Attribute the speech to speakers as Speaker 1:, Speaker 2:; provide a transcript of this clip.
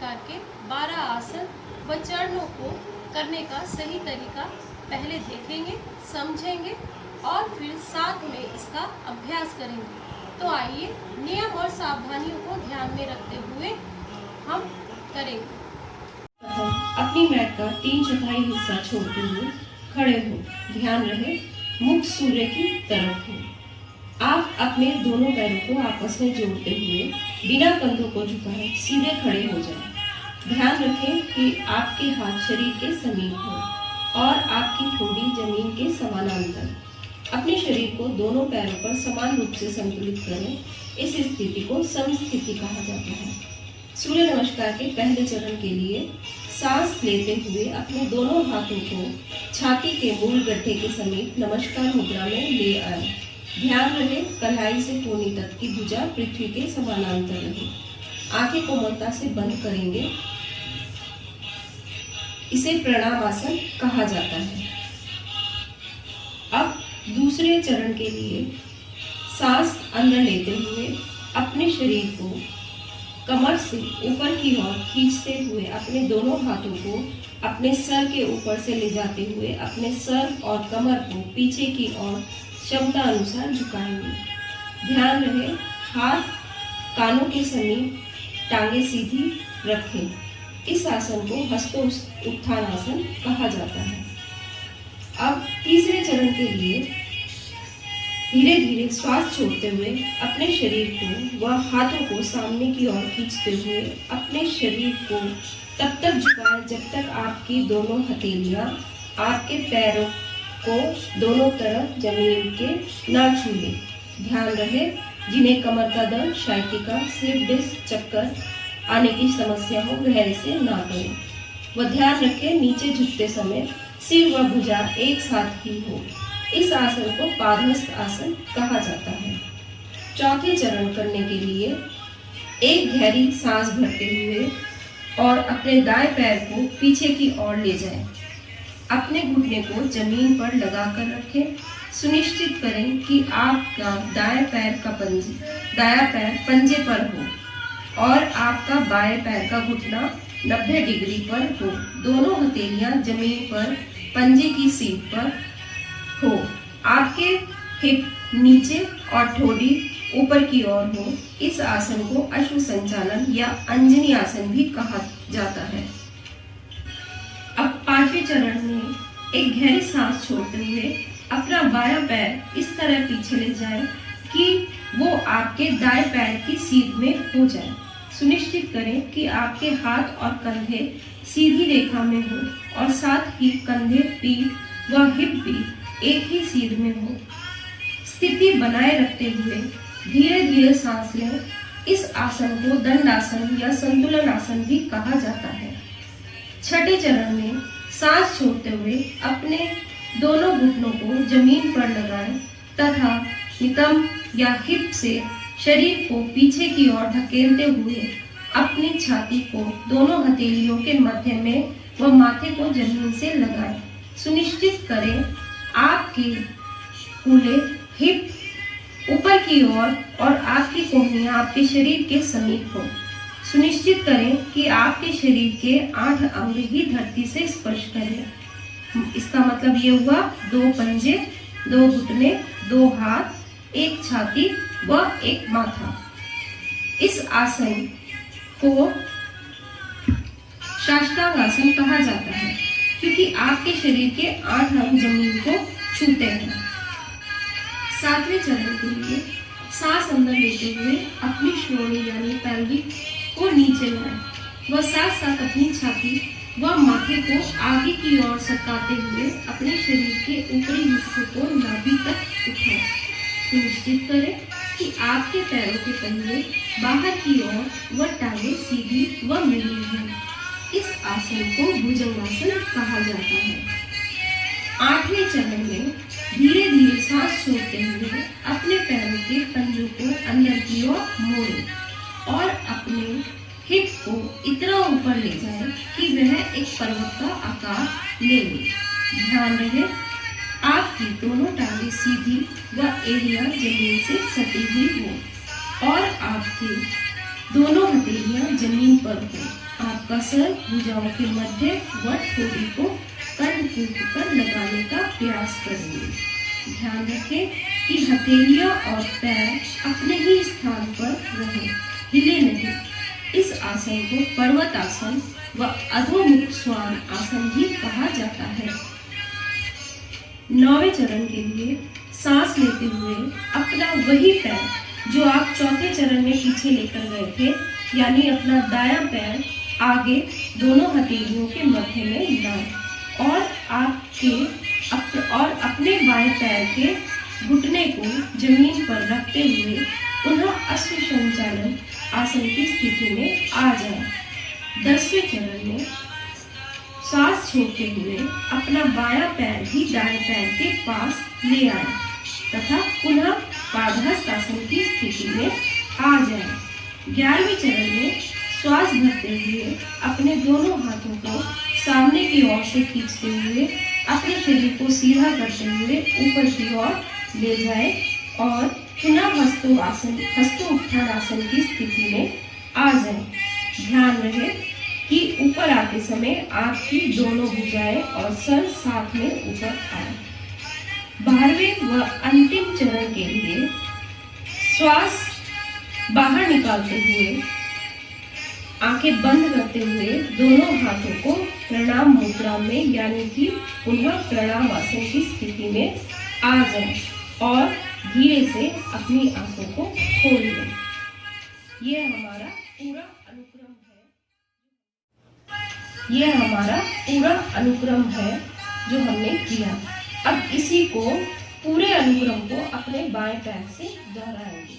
Speaker 1: प्रकार के 12 आसन व चरणों को करने का सही तरीका पहले देखेंगे, समझेंगे और फिर साथ में इसका अभ्यास करेंगे। तो आइए नियम और सावधानियों को ध्यान में रखते हुए हम करेंगे।
Speaker 2: अपनी मैट का 3/4 हिस्सा छोड़ते हुए खड़े हो। ध्यान रहे मुख सूर्य की तरफ हो। आप अपने दोनों पैरों को आपस में जोड़ते हुए बिना कंधों को झुकाए सीधे खड़े हो जाएं। ध्यान रखें कि आपके हाथ शरीर के समीप हो और आपकी ठोड़ी जमीन के समानांतर। अपने शरीर को दोनों पैरों पर समान रूप से संतुलित करें। इस स्थिति को समस्थिति कहा जाता है। सूर्य नमस्कार के पहले चरण के लिए सांस लेते हुए अपने दोनों हाथों को छाती के मूल गड्ढे के समीप नमस्कार मुद्रा में ले आए। ध्यान रहे कलाई से कोहनी तक की भुजा पृथ्वी के समानांतर रहे। आंखें कोमलता से बंद करेंगे। इसे प्रणाम आसन कहा जाता है। अब दूसरे चरण के लिए सांस अंदर लेते हुए अपने शरीर को कमर से ऊपर की ओर खींचते हुए अपने दोनों हाथों को अपने सर के ऊपर से ले जाते हुए अपने सर और कमर को पीछे की ओर क्षमता अनुसार झुकाएंगे। ध्यान रहे हाथ कानों के समीप, टांगे सीधी रखें। इस आसन को हस्तोत्थान आसन कहा जाता है। अब तीसरे चरण के लिए धीरे धीरे श्वास छोड़ते हुए अपने शरीर को व हाथों को सामने की ओर खींचते हुए अपने शरीर को तब तक झुकाएं जब तक आपकी दोनों हथेलियां आपके पैरों को दोनों तरफ जमीन के ना छू ले। ध्यान रहे जिन्हें कमर का दर्द, शाइटिका, स्लिप डिस्क, चक्कर आने की समस्या हो वह इसे ना करें। वह ध्यान रखें नीचे झुकते समय सिर व भुजा एक साथ ही हो। इस आसन को पादहस्त आसन कहा जाता है। चौथे चरण करने के लिए एक गहरी सांस भरते हुए और अपने दाएं पैर को पीछे की ओर ले जाएं। अपने घुटने को जमीन पर लगाकर रखें। सुनिश्चित करें कि आपका दायां पैर पंजे पर हो और आपका बाएं पैर का घुटना 90 डिग्री पर हो। दोनों हथेलियां जमीन पर पंजे की सीट पर हो। आपके हिप नीचे और ठोड़ी ऊपर की ओर हो। इस आसन को अश्व संचालन या अंजनी आसन भी कहा जाता है। अब पांचवें चरण में एक गहरी सांस छोड़ते हुए अपना बायां पैर इस तरह पीछे ले जाएं कि वो आपके दाएं पैर की सीध में हो जाए। सुनिश्चित करें कि आपके हाथ और कंधे सीधी रेखा में हो और साथ ही कंधे, पीठ व हिप भी एक ही सीध में हो। स्थिति बनाए रखते हुए धीरे धीरे सांस लें। इस आसन को दंडासन या संतुलन आसन भी कहा जाता है। छठे चरण में सांस छोड़ते हुए अपने दोनों घुटनों को जमीन पर लगाएं तथा नितंब या हिप से शरीर को पीछे की ओर धकेलते हुए अपनी छाती को दोनों हथेलियों के मध्य में व माथे को जमीन से लगाएं। सुनिश्चित करें आपके कूल्हे, हिप ऊपर की ओर और आपकी कोहनियां आपके शरीर के समीप हो। सुनिश्चित करें कि आपके शरीर के 8 अंग ही धरती से स्पर्श करें। इसका मतलब ये हुआ 2 पंजे, 2 घुटने, 2 हाथ, 1 छाती व 1 माथा। इस आसन को साष्टांग आसन कहा जाता है क्योंकि आपके शरीर के 8 अंग जमीन को छूते हैं। 7वें चरण के लिए सांस अंदर लेते हुए अपनी श्रोणी यानी पैल्विक को नीचे लाएं व साथ साथ अपनी छाती व माथे को आगे की ओर सरकाते हुए अपने शरीर के ऊपरी हिस्से को नाभि तक उठाएं। सुनिश्चित करें कि आपके पैरों के पहिए बाहर की ओर व टांगें सीधी व मिली हैं। इस आसन को भुजंगासन कहा जाता है। 8वें चरण में धीरे धीरे सांस छोड़ते हुए अपने पैरों के पंजों को अंदर की ओर मोड़ें और अपने हिप को इतना ऊपर ले जाएं कि वह एक पर्वत का आकार ले ले। ध्यान रहे आपकी दोनों टांगें सीधी व एड़ियां जमीन से सटी हुई हो और आपकी दोनों हथेलियां जमीन पर हो। आपका सर भुजाओं के मध्य व ठोड़ी को कर्णपूट पर लगाने का प्रयास करेंगे। ध्यान रखें कि हथेलियां और पैर अपने ही स्थान पर रहें, हिले नहीं। इस आसन को पर्वत आसन व अधोमुख श्वान आसन भी कहा जाता है। 9वें चरण के लिए सांस लेते हुए अपना वही पैर जो आप चौथे चरण में पीछे लेकर गए थे, यानी अपना दायां पैर आगे दोनों हथेलियों के मध्य में लाएं और अपने बाएं पैर के घुटने को जमीन पर रखते हुए पुनः अश्व संचालन आसन की स्थिति में आ जाएं। 10वें चरण में सांस छोड़ते हुए अपना बायां पैर भी दाएं पैर के पास ले आए तथा पुनः पादहस्त आसन की स्थिति में आ जाएं। 11वें चरण में श्वास भरते हुए अपने दोनों हाथों को सामने की ओर से खींचते हुए अपने शरीर को सीधा करते हुए ऊपर की ओर ले जाए और पुनः हस्तोत्थान आसन की स्थिति में आ जाए। ध्यान रहे कि ऊपर आते समय आपकी दोनों भुजाएं और सर साथ में ऊपर आए। 12वें व अंतिम चरण के लिए श्वास बाहर निकालते हुए आंखें बंद करते हुए दोनों हाथों को प्रणाम मुद्रा में यानी कि पुनः प्रणाम आसन की स्थिति में आ जाएं और धीरे से अपनी आंखों को खोल लें। यह हमारा पूरा अनुक्रम है जो हमने किया। अब इसी को पूरे अनुक्रम को अपने बाएं पैर से दोहराएंगे।